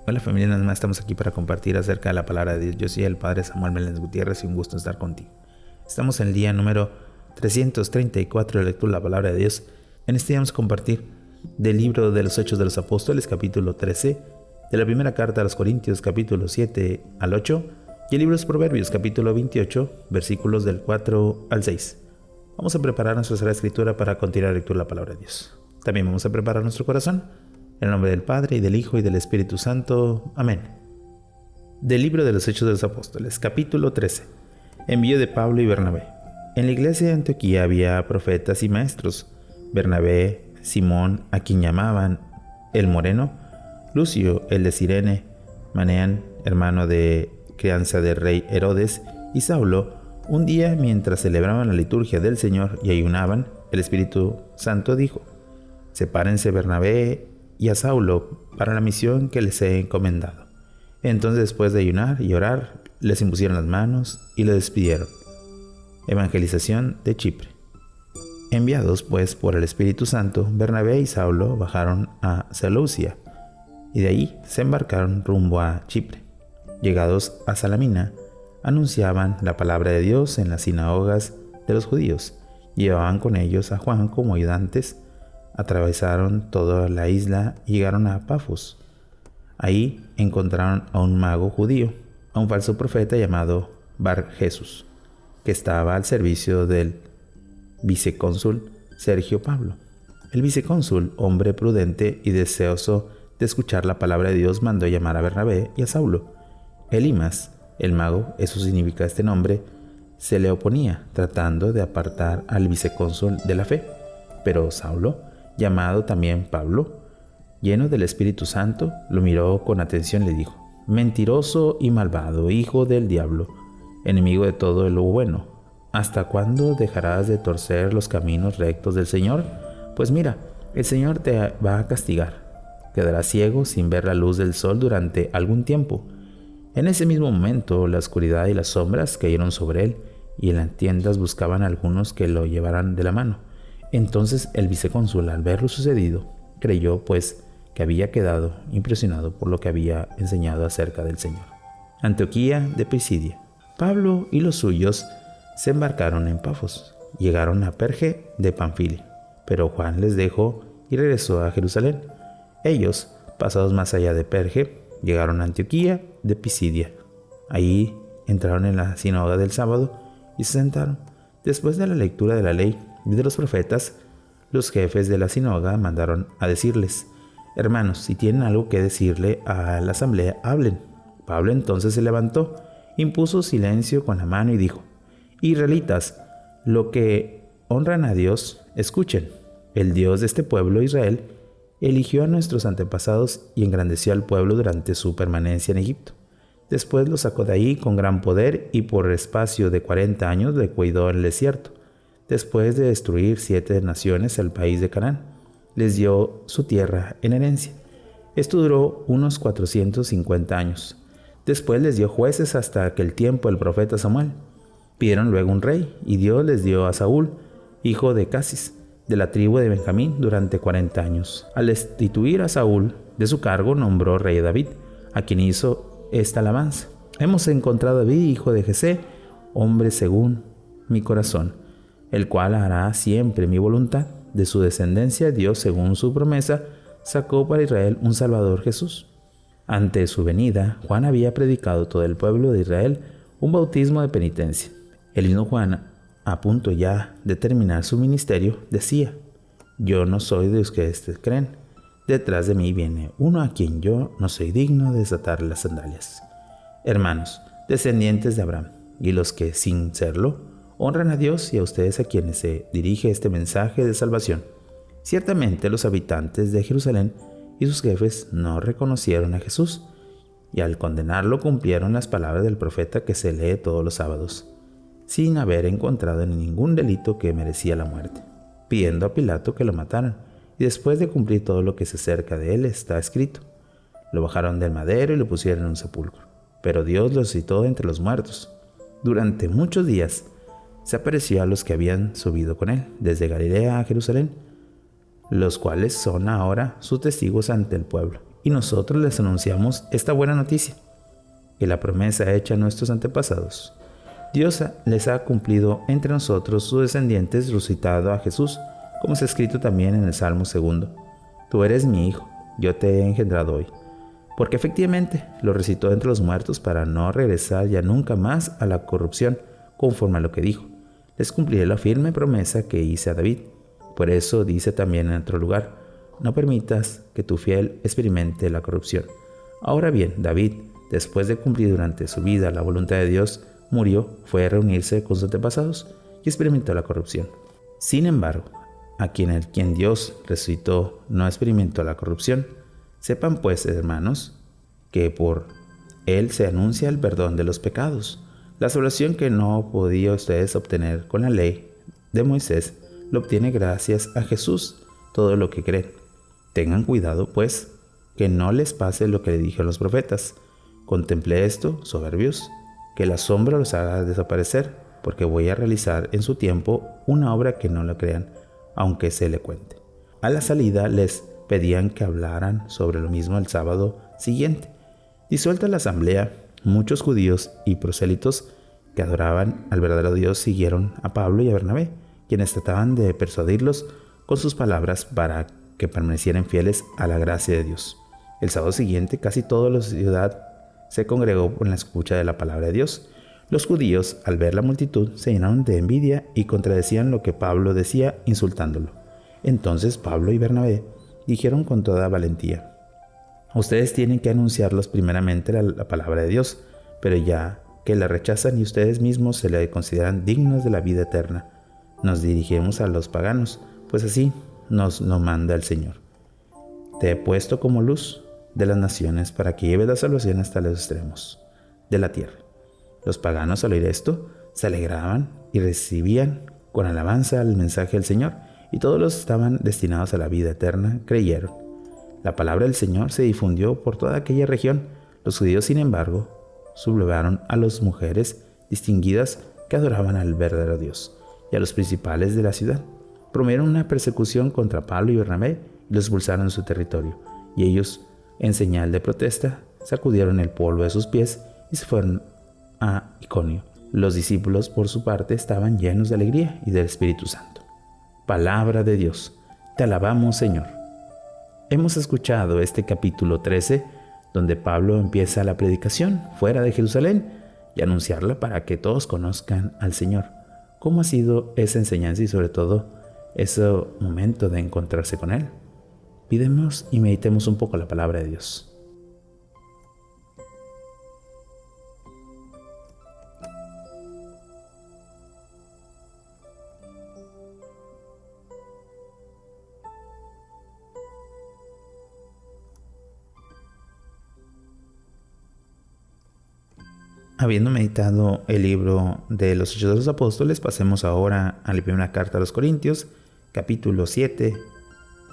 Hola familia, nada más estamos aquí para compartir acerca de la palabra de Dios. Yo soy el Padre Samuel Meléndez Gutiérrez y un gusto estar contigo. Estamos en el día número 334 de lectura de la palabra de Dios. En este día vamos a compartir del libro de los Hechos de los Apóstoles, capítulo 13, de la primera carta a los Corintios, capítulo 7 al 8, y el libro de los Proverbios, capítulo 28, versículos del 4 al 6. Vamos a preparar nuestra Sagrada Escritura para continuar la lectura de la palabra de Dios. También vamos a preparar nuestro corazón. En el nombre del Padre, y del Hijo, y del Espíritu Santo. Amén. Del libro de los Hechos de los Apóstoles, capítulo 13. Envío de Pablo y Bernabé. En la iglesia de Antioquía había profetas y maestros: Bernabé, Simón, a quien llamaban el Moreno, Lucio, el de Cirene, Manaén, hermano de crianza del rey Herodes, y Saulo. Un día, mientras celebraban la liturgia del Señor y ayunaban, el Espíritu Santo dijo: sepárense Bernabé y a Saulo para la misión que les he encomendado. Entonces, después de ayunar y orar, les impusieron las manos y lo despidieron. Evangelización de Chipre. Enviados pues por el Espíritu Santo, Bernabé y Saulo bajaron a Seleucia y de allí se embarcaron rumbo a Chipre. Llegados a Salamina, anunciaban la palabra de Dios en las sinagogas de los judíos. Llevaban con ellos a Juan como ayudantes. Atravesaron toda la isla y llegaron a Pafos. Ahí encontraron a un mago judío, a un falso profeta llamado Bar Jesús, que estaba al servicio del vicecónsul Sergio Pablo. El vicecónsul, hombre prudente y deseoso de escuchar la palabra de Dios, mandó llamar a Bernabé y a Saulo. Elimas, el mago, eso significa este nombre, se le oponía, tratando de apartar al vicecónsul de la fe. Pero Saulo, llamado también Pablo, lleno del Espíritu Santo, lo miró con atención y le dijo: mentiroso y malvado, hijo del diablo, enemigo de todo lo bueno, ¿hasta cuándo dejarás de torcer los caminos rectos del Señor? Pues mira, el Señor te va a castigar. Quedarás ciego sin ver la luz del sol durante algún tiempo. En ese mismo momento, la oscuridad y las sombras cayeron sobre él, y en las tiendas buscaban a algunos que lo llevaran de la mano. Entonces el vicecónsul, al ver lo sucedido, creyó pues que había quedado impresionado por lo que había enseñado acerca del Señor. Antioquía de Pisidia. Pablo y los suyos se embarcaron en Pafos. Llegaron a Perge de Panfilia, pero Juan les dejó y regresó a Jerusalén. Ellos, pasados más allá de Perge, llegaron a Antioquía de Pisidia. Ahí entraron en la sinagoga del sábado y se sentaron. Después de la lectura de la ley y de los profetas, los jefes de la sinagoga mandaron a decirles: hermanos, si tienen algo que decirle a la asamblea, hablen. Pablo entonces se levantó, impuso silencio con la mano y dijo: israelitas, lo que honran a Dios, escuchen. El Dios de este pueblo, Israel, eligió a nuestros antepasados y engrandeció al pueblo durante su permanencia en Egipto. Después lo sacó de ahí con gran poder y por espacio de 40 años le cuidó en el desierto. Después de destruir 7 naciones al país de Canaán, les dio su tierra en herencia. Esto duró unos 450 años. Después les dio jueces hasta aquel tiempo el profeta Samuel. Pidieron luego un rey, y Dios les dio a Saúl, hijo de Casis, de la tribu de Benjamín, durante 40 años. Al destituir a Saúl de su cargo, nombró rey a David, a quien hizo esta alabanza: hemos encontrado a David, hijo de Jesé, hombre según mi corazón, el cual hará siempre mi voluntad. De su descendencia, Dios, según su promesa, sacó para Israel un Salvador, Jesús. Ante su venida, Juan había predicado a todo el pueblo de Israel un bautismo de penitencia. El mismo Juan, a punto ya de terminar su ministerio, decía: yo no soy de los que ustedes creen. Detrás de mí viene uno a quien yo no soy digno de desatar las sandalias. Hermanos, descendientes de Abraham, y los que sin serlo honran a Dios, y a ustedes a quienes se dirige este mensaje de salvación. Ciertamente los habitantes de Jerusalén y sus jefes no reconocieron a Jesús, y al condenarlo cumplieron las palabras del profeta que se lee todos los sábados, sin haber encontrado ningún delito que merecía la muerte, pidiendo a Pilato que lo mataran, y después de cumplir todo lo que se acerca de él está escrito. Lo bajaron del madero y lo pusieron en un sepulcro, pero Dios lo resucitó entre los muertos. Durante muchos días se apareció a los que habían subido con él desde Galilea a Jerusalén, los cuales son ahora sus testigos ante el pueblo. y nosotros les anunciamos esta buena noticia, que la promesa hecha a nuestros antepasados, Dios les ha cumplido entre nosotros, sus descendientes, resucitado a Jesús, como está escrito también en el Salmo 2. Tú eres mi hijo, yo te he engendrado hoy. Porque efectivamente lo resucitó entre los muertos para no regresar ya nunca más a la corrupción, conforme a lo que dijo. Les cumpliré la firme promesa que hice a David. Por eso dice también en otro lugar, no permitas que tu fiel experimente la corrupción. Ahora bien, David, después de cumplir durante su vida la voluntad de Dios, murió, fue a reunirse con sus antepasados y experimentó la corrupción. Sin embargo, a quien Dios resucitó no experimentó la corrupción. Sepan pues, hermanos, que por Él se anuncia el perdón de los pecados. La salvación que no podían ustedes obtener con la ley de Moisés, lo obtiene gracias a Jesús, todo lo que creen. Tengan cuidado, pues, que no les pase lo que le dijeron los profetas. Contemplé esto, soberbios, que la sombra los haga desaparecer, porque voy a realizar en su tiempo una obra que no la crean, aunque se le cuente. A la salida les pedían que hablaran sobre lo mismo el sábado siguiente. Disuelta la asamblea, muchos judíos y prosélitos que adoraban al verdadero Dios siguieron a Pablo y a Bernabé, quienes trataban de persuadirlos con sus palabras para que permanecieran fieles a la gracia de Dios. El sábado siguiente casi toda la ciudad se congregó con la escucha de la palabra de Dios. Los judíos, al ver la multitud, se llenaron de envidia y contradecían lo que Pablo decía, insultándolo. Entonces Pablo y Bernabé dijeron con toda valentía, ustedes tienen que anunciarlos primeramente la palabra de Dios, pero ya que la rechazan y ustedes mismos se le consideran dignos de la vida eterna, nos dirigimos a los paganos, pues así nos lo manda el Señor. Te he puesto como luz de las naciones para que lleves la salvación hasta los extremos de la tierra. Los paganos, al oír esto, se alegraban y recibían con alabanza el mensaje del Señor, y todos los que estaban destinados a la vida eterna creyeron. La palabra del Señor se difundió por toda aquella región. Los judíos, sin embargo, sublevaron a las mujeres distinguidas que adoraban al verdadero Dios y a los principales de la ciudad. Promovieron una persecución contra Pablo y Bernabé y los expulsaron de su territorio, y ellos, en señal de protesta, sacudieron el polvo de sus pies y se fueron a Iconio. Los discípulos, por su parte, estaban llenos de alegría y del Espíritu Santo. Palabra de Dios. Te alabamos, Señor. Hemos escuchado este capítulo 13, donde Pablo empieza la predicación fuera de Jerusalén y anunciarla para que todos conozcan al Señor. ¿Cómo ha sido esa enseñanza y sobre todo ese momento de encontrarse con Él? Pidemos y meditemos un poco la palabra de Dios. Habiendo meditado el libro de los Hechos de los Apóstoles, pasemos ahora a la primera carta a los Corintios, capítulo 7,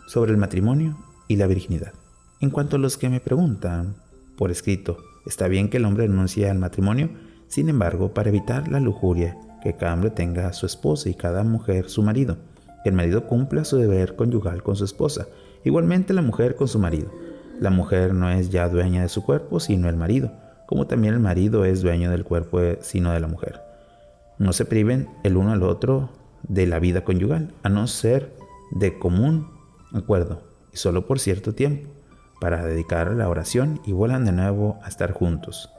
sobre el matrimonio y la virginidad. En cuanto a los que me preguntan por escrito, ¿está bien que el hombre renuncie al matrimonio? Sin embargo, para evitar la lujuria, que cada hombre tenga a su esposa y cada mujer su marido, que el marido cumpla su deber conyugal con su esposa, igualmente la mujer con su marido. La mujer no es ya dueña de su cuerpo, sino el marido, como también el marido es dueño del cuerpo sino de la mujer. No se priven el uno al otro de la vida conyugal, a no ser de común acuerdo, y solo por cierto tiempo, para dedicar a la oración y vuelan de nuevo a estar juntos.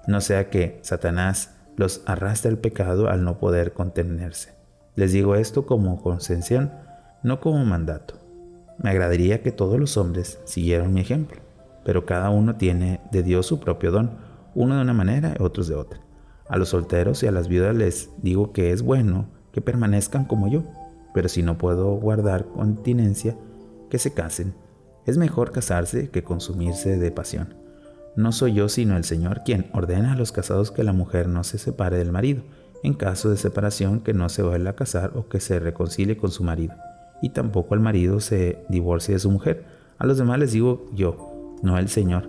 No sea que Satanás los arrastre al pecado al no poder contenerse. Les digo esto como concesión, no como mandato. Me agradaría que todos los hombres siguieran mi ejemplo, pero cada uno tiene de Dios su propio don, uno de una manera y otros de otra. A los solteros y a las viudas les digo que es bueno que permanezcan como yo, pero si no puedo guardar continencia, que se casen. Es mejor casarse que consumirse de pasión. No soy yo sino el Señor quien ordena a los casados que la mujer no se separe del marido, en caso de separación que no se vuelva a casar o que se reconcilie con su marido, y tampoco el marido se divorcie de su mujer. A los demás les digo yo, no el Señor,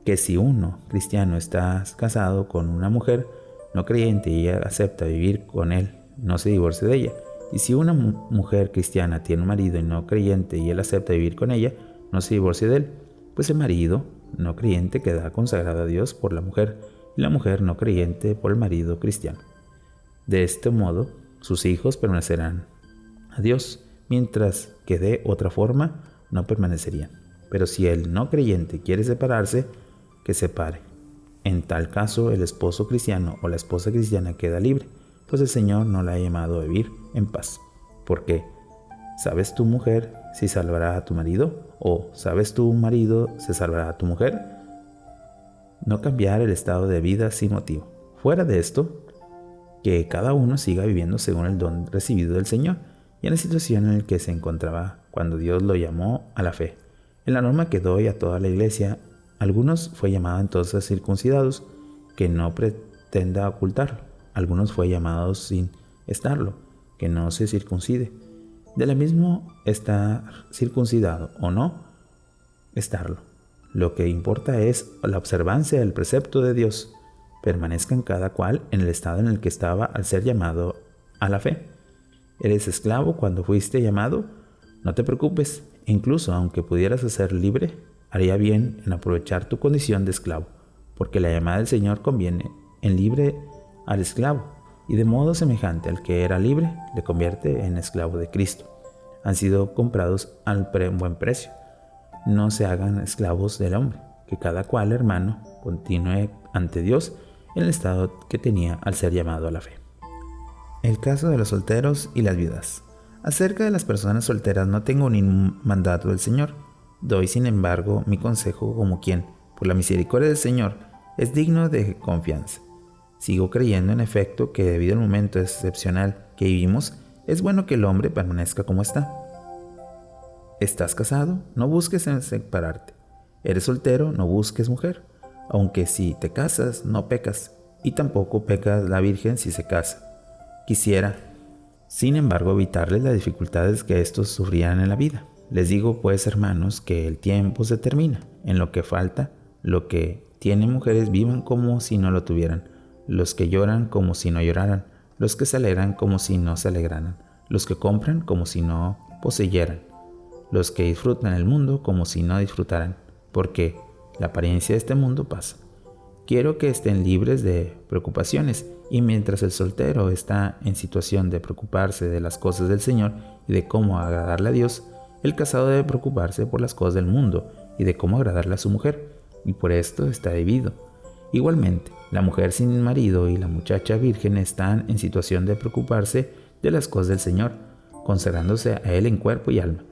que si uno, cristiano, está casado con una mujer no creyente y ella acepta vivir con él, no se divorcie de ella. Y si una mujer cristiana tiene un marido y no creyente y él acepta vivir con ella, no se divorcie de él. pues el marido no creyente queda consagrado a Dios por la mujer y la mujer no creyente por el marido cristiano. De este modo, sus hijos permanecerán a Dios, mientras que de otra forma no permanecerían. Pero si el no creyente quiere separarse, que separe. En tal caso, el esposo cristiano o la esposa cristiana queda libre, pues el Señor no la ha llamado a vivir en paz. ¿Por qué? ¿Sabes tu mujer si salvará a tu marido? ¿O sabes tu marido si salvará a tu mujer? No cambiar el estado de vida sin motivo. Fuera de esto, que cada uno siga viviendo según el don recibido del Señor y en la situación en la que se encontraba cuando Dios lo llamó a la fe. En la norma que doy a toda la iglesia, algunos fue llamado entonces circuncidados, que no pretenda ocultarlo. Algunos fue llamados sin estarlo, que no se circuncide. De la misma estar circuncidado o no estarlo. Lo que importa es la observancia del precepto de Dios. Permanezcan cada cual en el estado en el que estaba al ser llamado a la fe. ¿Eres esclavo cuando fuiste llamado? No te preocupes, incluso aunque pudieras ser libre, haría bien en aprovechar tu condición de esclavo, porque la llamada del Señor conviene en libre al esclavo, y de modo semejante al que era libre, le convierte en esclavo de Cristo. Han sido comprados al buen precio. No se hagan esclavos del hombre, que cada cual, hermano, continúe ante Dios en el estado que tenía al ser llamado a la fe. El caso de los solteros y las viudas. Acerca de las personas solteras no tengo ningún mandato del Señor. Doy, sin embargo, mi consejo como quien, por la misericordia del Señor, es digno de confianza. Sigo creyendo, en efecto, que debido al momento excepcional que vivimos, es bueno que el hombre permanezca como está. ¿Estás casado? No busques en separarte. ¿Eres soltero? No busques mujer. Aunque si te casas, no pecas, y tampoco peca la virgen si se casa. Quisiera, sin embargo, evitarles las dificultades que estos sufrían en la vida. Les digo, pues, hermanos, que el tiempo se termina. En lo que falta, lo que tienen mujeres vivan como si no lo tuvieran, los que lloran como si no lloraran, los que se alegran como si no se alegraran, los que compran como si no poseyeran, los que disfrutan el mundo como si no disfrutaran, porque la apariencia de este mundo pasa. Quiero que estén libres de preocupaciones, y mientras el soltero está en situación de preocuparse de las cosas del Señor y de cómo agradarle a Dios, el casado debe preocuparse por las cosas del mundo y de cómo agradarle a su mujer, y por esto está dividido. Igualmente, la mujer sin marido y la muchacha virgen están en situación de preocuparse de las cosas del Señor, consagrándose a Él en cuerpo y alma.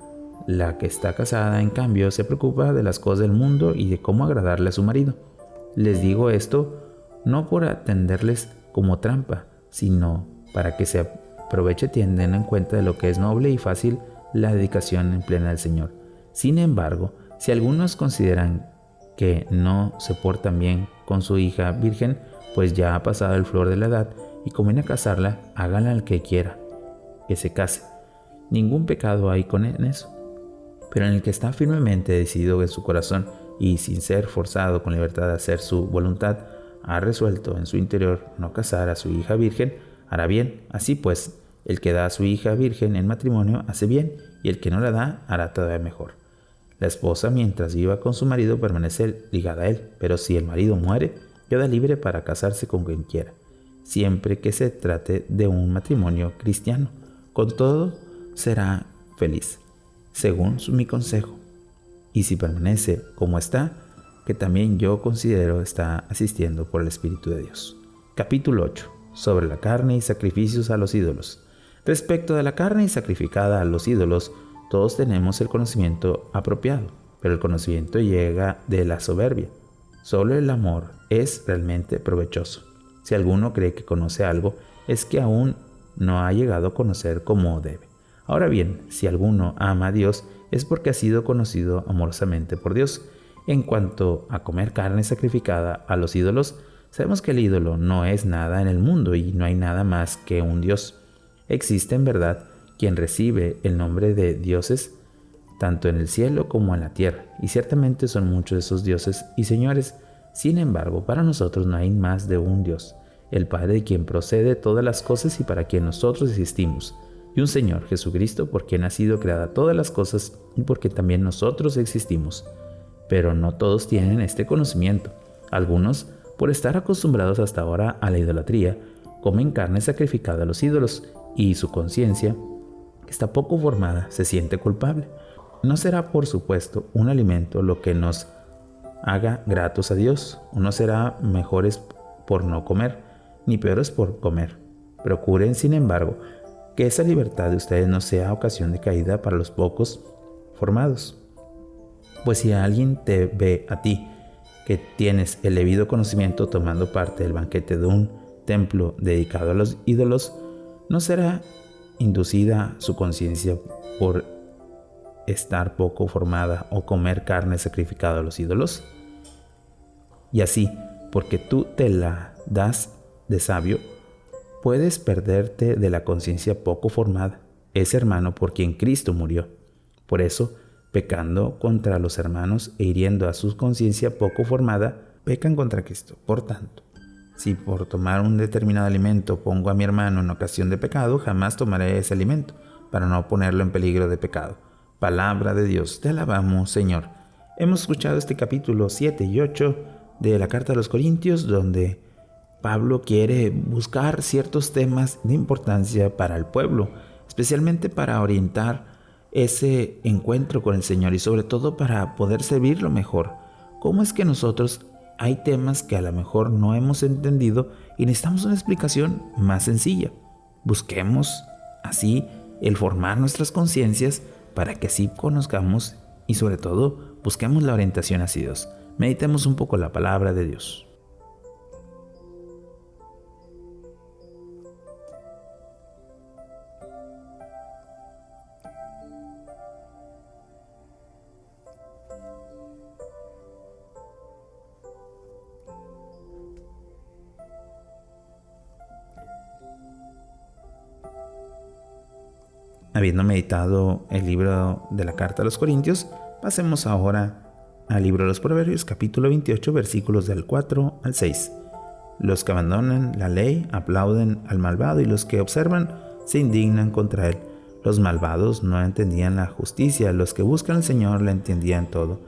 La que está casada, en cambio, se preocupa de las cosas del mundo y de cómo agradarle a su marido. Les digo esto no por atenderles como trampa, sino para que se aproveche teniendo en cuenta de lo que es noble y fácil la dedicación en plena del Señor. Sin embargo, si algunos consideran que no se portan bien con su hija virgen, pues ya ha pasado el flor de la edad y conviene casarla, háganla al que quiera, que se case. Ningún pecado hay en eso. Pero en el que está firmemente decidido en su corazón y sin ser forzado con libertad de hacer su voluntad, ha resuelto en su interior no casar a su hija virgen, hará bien. Así pues, el que da a su hija virgen en matrimonio hace bien, y el que no la da hará todavía mejor. La esposa, mientras viva con su marido, permanece ligada a él, pero si el marido muere, queda libre para casarse con quien quiera, siempre que se trate de un matrimonio cristiano. Con todo, será feliz, según mi consejo. Y si permanece como está, que también yo considero está asistiendo por el Espíritu de Dios. Capítulo 8. Sobre la carne y sacrificios a los ídolos. Respecto de la carne sacrificada a los ídolos, todos tenemos el conocimiento apropiado, pero el conocimiento llega de la soberbia. Solo el amor es realmente provechoso. Si alguno cree que conoce algo, es que aún no ha llegado a conocer como debe. Ahora bien, si alguno ama a Dios, es porque ha sido conocido amorosamente por Dios. En cuanto a comer carne sacrificada a los ídolos, sabemos que el ídolo no es nada en el mundo y no hay nada más que un Dios. Existe en verdad quien recibe el nombre de dioses, tanto en el cielo como en la tierra, y ciertamente son muchos esos dioses y señores. Sin embargo, para nosotros no hay más de un Dios, el Padre de quien procede todas las cosas y para quien nosotros existimos, y un Señor, Jesucristo, por quien ha sido creada todas las cosas y por quien también nosotros existimos. pero no todos tienen este conocimiento. Algunos, por estar acostumbrados hasta ahora a la idolatría, comen carne sacrificada a los ídolos y su conciencia, que está poco formada, se siente culpable. No será, por supuesto, un alimento lo que nos haga gratos a Dios. No será mejores por no comer, ni peores por comer. Procuren, sin embargo, que esa libertad de ustedes no sea ocasión de caída para los pocos formados. Pues si alguien te ve a ti, que tienes el debido conocimiento tomando parte del banquete de un templo dedicado a los ídolos, ¿no será inducida su conciencia por estar poco formada o comer carne sacrificada a los ídolos? Y así, porque tú te la das de sabio, puedes perderte de la conciencia poco formada, ese hermano por quien Cristo murió. Por eso, pecando contra los hermanos e hiriendo a su conciencia poco formada, pecan contra Cristo. Por tanto, si por tomar un determinado alimento pongo a mi hermano en ocasión de pecado, jamás tomaré ese alimento, para no ponerlo en peligro de pecado. Palabra de Dios, te alabamos, Señor. Hemos escuchado este capítulo 7 y 8 de la Carta a los Corintios, donde Pablo quiere buscar ciertos temas de importancia para el pueblo, especialmente para orientar ese encuentro con el Señor y sobre todo para poder servirlo mejor. ¿Cómo es que nosotros hay temas que a lo mejor no hemos entendido y necesitamos una explicación más sencilla? Busquemos así el formar nuestras conciencias para que así conozcamos y sobre todo busquemos la orientación hacia Dios. Meditemos un poco la palabra de Dios. Habiendo meditado el libro de la Carta a los Corintios, pasemos ahora al libro de los Proverbios, capítulo 28, versículos del 4 al 6. Los que abandonan la ley aplauden al malvado y los que observan se indignan contra él. Los malvados no entendían la justicia, los que buscan al Señor la entendían todo.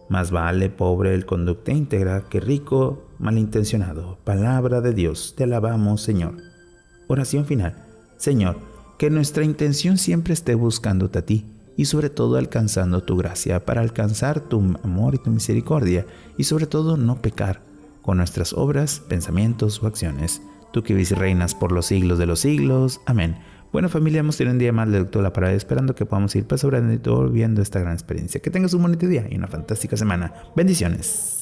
Más vale pobre el conducta íntegra que rico malintencionado. Palabra de Dios, te alabamos, Señor. Oración final. Señor, que nuestra intención siempre esté buscándote a ti y sobre todo alcanzando tu gracia para alcanzar tu amor y tu misericordia y sobre todo no pecar con nuestras obras, pensamientos o acciones. Tú que vives y reinas por los siglos de los siglos. Amén. Bueno, familia, hemos tenido un día más de lectura la palabra, esperando que podamos ir perseverando y todo viendo esta gran experiencia. Que tengas un bonito día y una fantástica semana. Bendiciones.